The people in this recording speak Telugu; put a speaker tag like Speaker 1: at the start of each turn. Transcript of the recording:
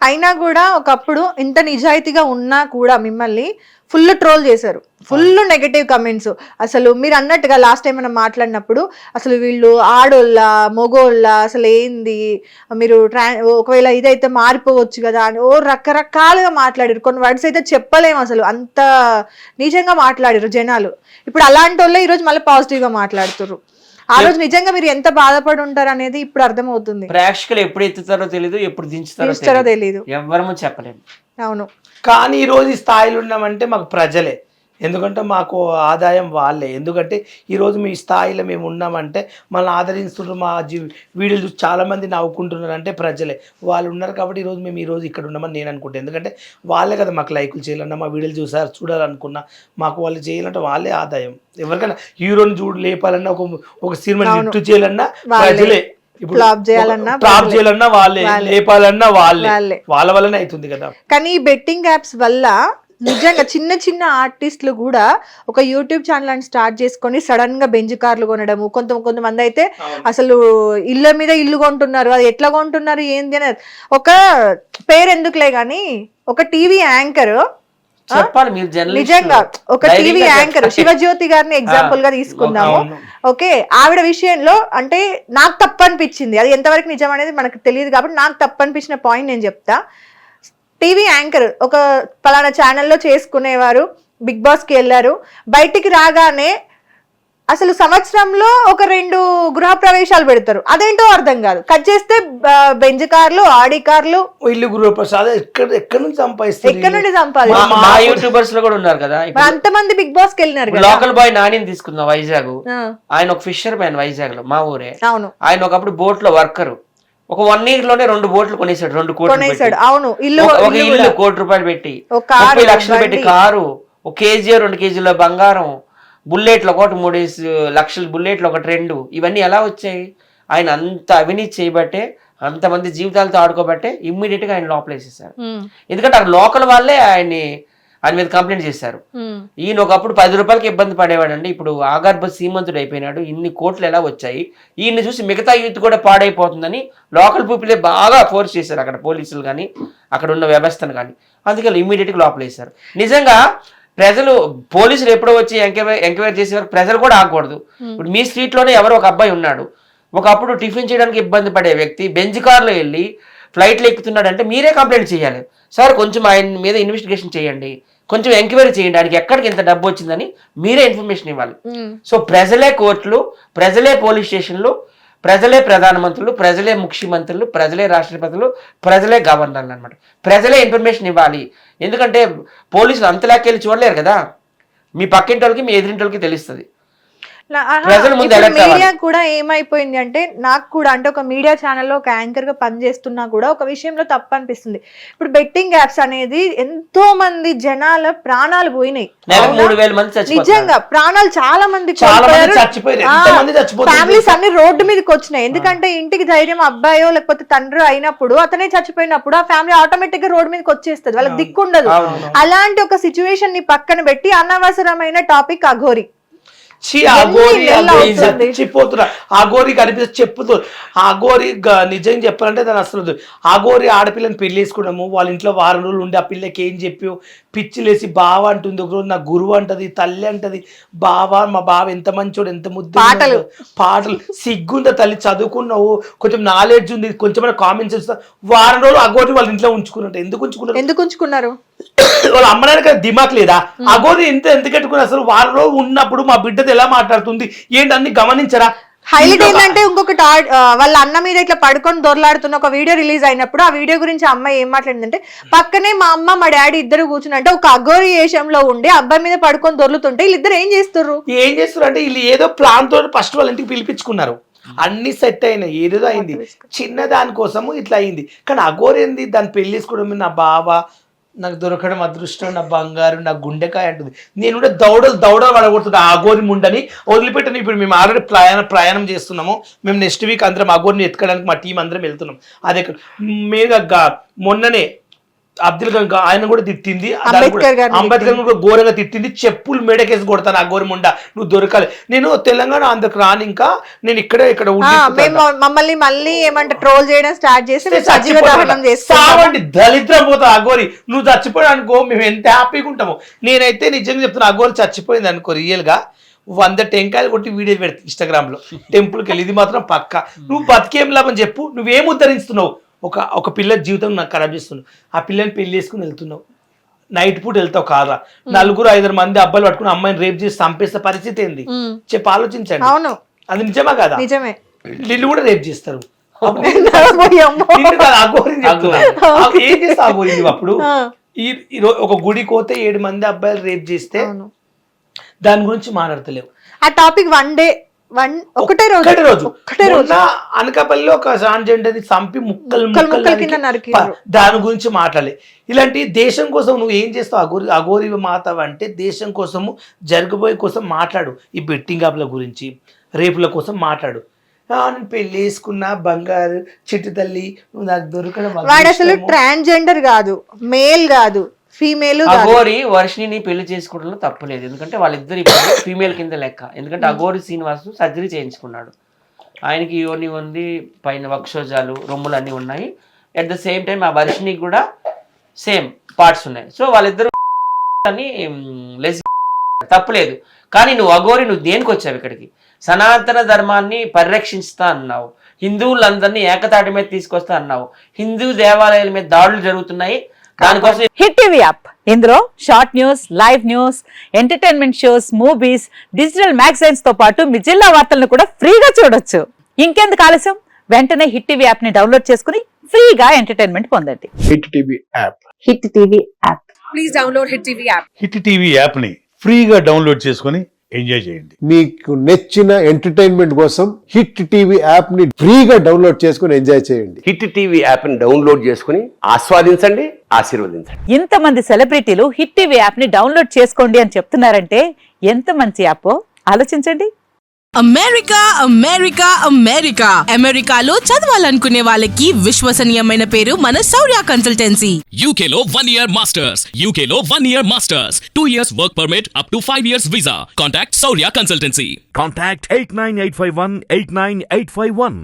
Speaker 1: అయినా కూడా ఒకప్పుడు ఇంత నిజాయితీగా ఉన్నా కూడా మిమ్మల్ని ఫుల్ ట్రోల్ చేశారు, ఫుల్ నెగటివ్ కమెంట్స్. అసలు మీరు అన్నట్టుగా లాస్ట్ టైం మనం మాట్లాడినప్పుడు అసలు వీళ్ళు ఆడోళ్ళ మొగోళ్ళ అసలు ఏంది, మీరు ఒకవేళ ఇదైతే మారిపోవచ్చు కదా అని ఓ రకరకాలుగా మాట్లాడారు. కొన్ని వర్డ్స్ అయితే చెప్పలేము, అసలు అంత నిజంగా మాట్లాడారు జనాలు. ఇప్పుడు అలాంటి వాళ్ళే ఈరోజు మళ్ళీ పాజిటివ్గా మాట్లాడుతున్నారు. ఆ రోజు నిజంగా మీరు ఎంత బాధపడి ఉంటారు అనేది ఇప్పుడు అర్థమవుతుంది.
Speaker 2: ప్రేక్షకులు ఎప్పుడు ఎత్తుతారో తెలియదు, ఎప్పుడు
Speaker 1: దించుతారో తెలియదు,
Speaker 2: ఎవరము చెప్పలేము.
Speaker 1: అవును.
Speaker 3: కానీ ఈరోజు ఈ స్థాయిలో ఉన్నామంటే మాకు ప్రజలే, ఎందుకంటే మాకు ఆదాయం వాళ్ళే. ఎందుకంటే ఈరోజు మీ స్థాయిలో మేము ఉన్నామంటే మనల్ని ఆదరిస్తున్నారు, మా వీడియోలు చూసి చాలామంది నవ్వుకుంటున్నారు అంటే ప్రజలే, వాళ్ళు ఉన్నారు కాబట్టి ఈరోజు మేము ఈరోజు ఇక్కడ ఉన్నామని నేను అనుకుంటాను. ఎందుకంటే వాళ్ళే కదా మాకు లైకులు చేయాలన్నా, మా వీడియోలు చూడాలనుకున్నా మాకు వాళ్ళు చేయాలంటే వాళ్ళే ఆదాయం. ఎవరికైనా హీరోని లేపాలన్నా, ఒక సినిమా హిట్ చేయాలన్నా ప్రజలే, ఇప్పుడు టాప్ చేయాలన్నా వాళ్ళే, లేపాలన్నా వాళ్ళే, వాళ్ళ వల్లనే అవుతుంది కదా.
Speaker 1: కానీ ఈ బెట్టింగ్ యాప్స్ వల్ల నిజంగా చిన్న చిన్న ఆర్టిస్టులు కూడా ఒక యూట్యూబ్ ఛానల్ అని స్టార్ట్ చేసుకొని సడన్ గా బెంజ్ కార్లు కొనడము, కొంతమంది అయితే అసలు ఇళ్ళ మీద ఇల్లు కొంటున్నారు. అది ఎట్లా కొంటున్నారు ఏంది అనేది ఒక పేరు ఎందుకులే గానీ, ఒక టీవీ యాంకర్ నిజంగా ఒక టీవీ యాంకర్ శివజ్యోతి గారిని ఎగ్జాంపుల్ గా తీసుకుందాము. ఓకే, ఆవిడ విషయంలో అంటే నాకు తప్పు అనిపించింది, అది ఎంతవరకు నిజం అనేది మనకు తెలియదు కాబట్టి నాకు తప్పు అనిపించిన పాయింట్ నేను చెప్తా. టీవీ యాంకర్ ఒక పలానా ఛానల్లో చేసుకునేవారు, బిగ్ బాస్కి వెళ్ళారు, బయటికి రాగానే అసలు సంవత్సరంలో ఒక 2 గృహ ప్రవేశాలు పెడతారు. అదేంటో అర్థం కాదు. కట్ చేస్తే బెంజ్ కార్లు, ఆడి కార్లు,
Speaker 3: ఇల్లు గృహప్రవేశాలు ఎక్కడి నుంచి
Speaker 1: సంపాదిస్తారు.
Speaker 2: మా యూట్యూబర్స్ లో కూడా ఉన్నారు కదా
Speaker 1: అంతమంది బిగ్ బాస్ కి వెళ్ళినారు.
Speaker 2: లోకల్ బాయ్ నానిని తీసుకుందాం, వైజాగ్. ఆయన ఒక ఫిషర్ మ్యాన్ వైజాగ్ లో, మా ఊరే.
Speaker 1: అవును, ఆయన
Speaker 2: ఒకప్పుడు బోట్ లో వర్కర్. ఒక 1 year లోనే 2 బోట్లు కొనేసాడు, 2 కోట్లు.
Speaker 1: అవును,
Speaker 2: ఒక ఇల్లు 1 కోటి రూపాయలు పెట్టి, 30 లక్షలు పెట్టి కారు, 1 కేజీ 2 కేజీల బంగారం, బుల్లెట్లు ఒకటి 3 లక్షల బుల్లెట్లు ఒకటి 2. ఇవన్నీ ఎలా వచ్చాయి? ఆయన అంత అవినీతి చేయబట్టే, అంతమంది జీవితాలతో ఆడుకోబట్టే ఇమ్మీడియట్ గా ఆయన లోపలేసేసారు. ఎందుకంటే ఆ లోకల్ వాళ్ళే ఆయన మీద కంప్లైంట్ చేశారు. ఈయన ఒకప్పుడు 10 రూపాయలకి ఇబ్బంది పడేవాడండి, ఇప్పుడు ఆగర్భ సీమంతుడు అయిపోయినాడు, ఇన్ని కోట్లు ఎలా వచ్చాయి, ఈయన్ని చూసి మిగతా యూత్ కూడా పాడైపోతుందని లోకల్ పీపులే బాగా ఫోర్స్ చేశారు, అక్కడ పోలీసులు కానీ అక్కడ ఉన్న వ్యవస్థను కానీ. అందుకే ఇమ్మీడియట్గా లోపలేశారు. నిజంగా ప్రజలు, పోలీసులు ఎప్పుడో వచ్చి ఎంక్వైరీ చేసేవారు, ప్రజలు కూడా ఆగకూడదు. ఇప్పుడు మీ స్ట్రీట్ లోనే ఎవరో ఒక అబ్బాయి ఉన్నాడు, ఒకప్పుడు టిఫిన్ చేయడానికి ఇబ్బంది పడే వ్యక్తి బెంజ్ కార్లో వెళ్ళి ఫ్లైట్లు ఎక్కుతున్నాడంటే మీరే కంప్లైంట్ చేయాలి. సార్ కొంచెం ఆయన మీద ఇన్వెస్టిగేషన్ చేయండి, కొంచెం ఎంక్వైరీ చేయండి, ఆయనకి ఎక్కడికి ఎంత డబ్బు వచ్చిందని మీరే ఇన్ఫర్మేషన్ ఇవ్వాలి. సో ప్రజలే కోర్టులు, ప్రజలే పోలీస్ స్టేషన్లు, ప్రజలే ప్రధానమంత్రులు, ప్రజలే ముఖ్యమంత్రులు, ప్రజలే రాష్ట్రపతులు, ప్రజలే గవర్నర్లు అనమాట. ప్రజలే ఇన్ఫర్మేషన్ ఇవ్వాలి. ఎందుకంటే పోలీసులు అంతలాకెళ్ళి చూడలేరు కదా, మీ పక్కింటి వాళ్ళకి మీ ఎదురింటి వాళ్ళకి తెలుస్తుంది.
Speaker 1: మీడియా కూడా ఏమైపోయింది అంటే, నాకు కూడా అంటే ఒక మీడియా ఛానల్లో ఒక యాంకర్ గా పనిచేస్తున్నా కూడా ఒక విషయంలో తప్పు అనిపిస్తుంది. ఇప్పుడు బెట్టింగ్ యాప్స్ అనేది ఎంతో మంది జనాల ప్రాణాలు పోయినాయి, నిజంగా ప్రాణాలు చాలా మంది, ఫ్యామిలీస్ అన్ని రోడ్డు మీదకి వచ్చినాయి. ఎందుకంటే ఇంటికి ధైర్యం అబ్బాయో లేకపోతే తండ్రి అయినప్పుడు, అతనే చచ్చిపోయినప్పుడు ఆ ఫ్యామిలీ ఆటోమేటిక్ గా రోడ్డు మీదకి వచ్చేస్తుంది, వాళ్ళకి దిక్కుండదు. అలాంటి ఒక సిచ్యువేషన్ ని పక్కన పెట్టి అనవసరమైన టాపిక్ అఘోరి
Speaker 3: చచ్చిపోతున్నా. ఆగోరి కనిపిస్తే చెప్పుతూ ఆగోరి నిజంగా చెప్పాలంటే దాని అసలు ఆగోరి ఆడపిల్లని పెళ్లి వేసుకున్నాము, వాళ్ళ ఇంట్లో 1 వారం రోజులు ఉండి ఆ పిల్లకి ఏం చెప్పి పిచ్చిలేసి బావ అంటుంది, ఒకరోజు నా గురువు అంటది, తల్లి అంటది, బావ మా బావ ఎంత మంచోడు, ఎంత ముద్దు, పాటలు సిగ్గుందా తల్లి, చదువుకున్నావు, కొంచెం నాలెడ్జ్ ఉంది, కొంచెం కామెంట్స్ ఇస్తా. 1 వారం రోజులు అగోరి వాళ్ళ ఇంట్లో ఉంచుకున్నట్టు. ఎందుకు ఉంచుకున్నారు? వాళ్ళ అమ్మనానికి దిమాక్ లేదా? అగోరి ఎంత కట్టుకుని అసలు 1 వారం రోజులు ఉన్నప్పుడు మా బిడ్డతో ఎలా మాట్లాడుతుంది ఏంటి అన్ని గమనించరా?
Speaker 1: హైలైట్ ఏంటంటే ఇంకొకటి, వాళ్ళ అన్న మీద ఇట్లా పడుకొని దొరలాడుతున్న ఒక వీడియో రిలీజ్ అయినప్పుడు ఆ వీడియో గురించి అమ్మాయి ఏం మాట్లాడిందంటే, పక్కనే మా అమ్మ మా డాడీ ఇద్దరు కూర్చున్నట్టే ఒక అఘోరి వేషంలో ఉండి అబ్బాయి మీద పడుకొని దొర్లుతుంటే వీళ్ళిద్దరు ఏం చేస్తారు
Speaker 3: అంటే వీళ్ళు ఏదో ప్లాన్ తోటి ఫస్ట్ వాళ్ళ ఇంటికి పిలిపించుకున్నారు, అన్ని సెట్ అయినాయి, ఏదేదో అయింది, చిన్న దానికోసము ఇట్లా అయింది. కానీ అఘోరి ఏంది, దాన్ని పెళ్లి చేసుకోవడం నా బావ, నాకు దొరకడం అదృష్టం, నా బంగారు, నా గుండెకాయ అంటుంది. నేను కూడా దౌడలు పడగొడుతున్నా అఘోరి ముండని వదిలిపెట్టను. ఇప్పుడు మేము ఆల్రెడీ ప్రయాణం చేస్తున్నాము. మేము నెక్స్ట్ వీక్ అందరం అఘోరిని ఎత్తుకోవడానికి మా టీం అందరం వెళ్తున్నాం. అదే మేము మొన్ననే అబ్దుల్ కలాం ఆయన కూడా తిట్టింది,
Speaker 1: అంబేద్కర్ గారిని
Speaker 3: అంబేద్కర్ కూడా ఘోరంగా తిట్టింది. చెప్పులు మెడకేసి కొడతాను ఆ గోరిముండ, నువ్వు దొరకాలి. నేను తెలంగాణ ఆంధ్రకు రాను, ఇంకా నేను ఇక్కడ
Speaker 1: మేము మమ్మల్ని మళ్ళీ ఏమంటే ట్రోల్ చేయడం స్టార్ట్ చేసి సజీవ దహనం
Speaker 3: సావండి దళిద్రం పోతా అఘోరి. నువ్వు చచ్చిపోయాడు అనుకో మేము ఎంత హ్యాపీగా ఉంటాము. నేనైతే నిజంగా చెప్తున్నా, అఘోరి చచ్చిపోయింది అనుకో రియల్ గా 100 టెంకాయలు కొట్టి వీడియో పెడతా ఇన్స్టాగ్రామ్ లో, టెంపుల్కి వెళ్ళి. ఇది మాత్రం పక్క. నువ్వు బతికేం లాభం చెప్పు, నువ్వేం ఉద్ధరిస్తున్నావు? ఒక పిల్ల జీవితం నాకు ఖరాబ్ చేస్తున్నావు. ఆ పిల్లని పెళ్లి చేసుకుని వెళ్తున్నావు, నైట్ పూట వెళ్తావు కాదా, 4-5 మంది అబ్బాయిలు పట్టుకుని అమ్మాయిని రేప్ చేసి చంపేస్తే పరిస్థితి ఏంది చెప్పి ఆలోచించండి. అది నిజమా కదా?
Speaker 1: నిజమే.
Speaker 3: వీళ్ళు కూడా రేప్ చేస్తారు. ఏం చేస్తా అఘోరి అప్పుడు? ఒక గుడి కోతే 7 మంది అబ్బాయిలు రేప్ చేస్తే దాని గురించి మాట్లాడతలేవు.
Speaker 1: ఆ టాపిక్ ఒకటే రోజు
Speaker 3: అనకాపల్లిలో ఒక ట్రాన్స్జెండర్ చంపి ముక్కలు దాని గురించి మాట్లాడాలి. ఇలాంటి దేశం కోసం నువ్వు ఏం చేస్తావు అఘోరి మాత అంటే? దేశం కోసము జరగబోయే కోసం మాట్లాడు. ఈ బెట్టింగ్ యాప్ల గురించి, రేపుల కోసం మాట్లాడు. నేను పెళ్లి వేసుకున్నా బంగారు చిట్టు తల్లి, నువ్వు నాకు దొరకడం.
Speaker 1: వాడు అసలు ట్రాన్స్జెండర్ కాదు, మేల్ కాదు, ఫీమేల్.
Speaker 2: అఘోరి వర్షిని పెళ్లి చేసుకోవడంలో తప్పు లేదు, ఎందుకంటే వాళ్ళిద్దరు ఇప్పుడు ఫీమేల్ కింద లెక్క. ఎందుకంటే అఘోరి శ్రీనివాస్ సర్జరీ చేయించుకున్నాడు, ఆయనకి యోని ఉంది, పైన వక్షోజాలు, రొమ్ములు అన్నీ ఉన్నాయి. అట్ ద సేమ్ టైం ఆ వర్షినికి కూడా సేమ్ పార్ట్స్ ఉన్నాయి. సో వాళ్ళిద్దరు అని తప్పులేదు. కానీ నువ్వు అఘోరి, నువ్వు దేనికి వచ్చావు ఇక్కడికి? సనాతన ధర్మాన్ని పరిరక్షిస్తా అన్నావు, హిందువులందరినీ ఏకతాటి మీద తీసుకొస్తా అన్నావు, హిందూ దేవాలయాల మీద దాడులు జరుగుతున్నాయి. దానికోసం
Speaker 4: హిట్ టీవీ యాప్, ఇందులో short news, live news, entertainment shows, movies, digital magazines తో పాటు మీ జిల్లా వార్తలను కూడా ఫ్రీగా చూడొచ్చు. ఇంకెందుకు ఆలస్యం, వెంటనే హిట్ టీవీ యాప్ ని డౌన్లోడ్ చేసుకుని ఫ్రీగా ఎంటర్టైన్మెంట్ పొందండి.
Speaker 5: Hit TV app.
Speaker 4: Hit TV app.
Speaker 6: Please download hit TV app.
Speaker 5: Hit TV app ని ఫ్రీగా డౌన్లోడ్ చేసుకుని ఎంజాయ్ చేయండి.
Speaker 7: మీకు నచ్చిన ఎంటర్టైన్మెంట్ కోసం హిట్ టీవీ యాప్ ని ఫ్రీగా డౌన్లోడ్ చేసుకుని ఎంజాయ్ చేయండి.
Speaker 8: హిట్ టీవీ యాప్ ని డౌన్లోడ్ చేసుకుని ఆస్వాదించండి, ఆశీర్వదించండి.
Speaker 4: ఇంతమంది సెలబ్రిటీలు హిట్ టీవీ యాప్ ని డౌన్లోడ్ చేసుకోండి అని చెప్తున్నారంటే ఎంత మంచి యాప్ ఆలోచించండి.
Speaker 6: అమెరికా అమెరికా అమెరికా అమెరికాలో చదవాలనుకునే వాళ్ళకి విశ్వసనీయమైన పేరు మన శౌర్య కన్సల్టెన్సీ.
Speaker 9: UK లో 1 year masters, UK లో 1 year masters, 2 years work permit up to 5 years visa. Contact Saurya Consultancy.
Speaker 10: Contact 89851 89851.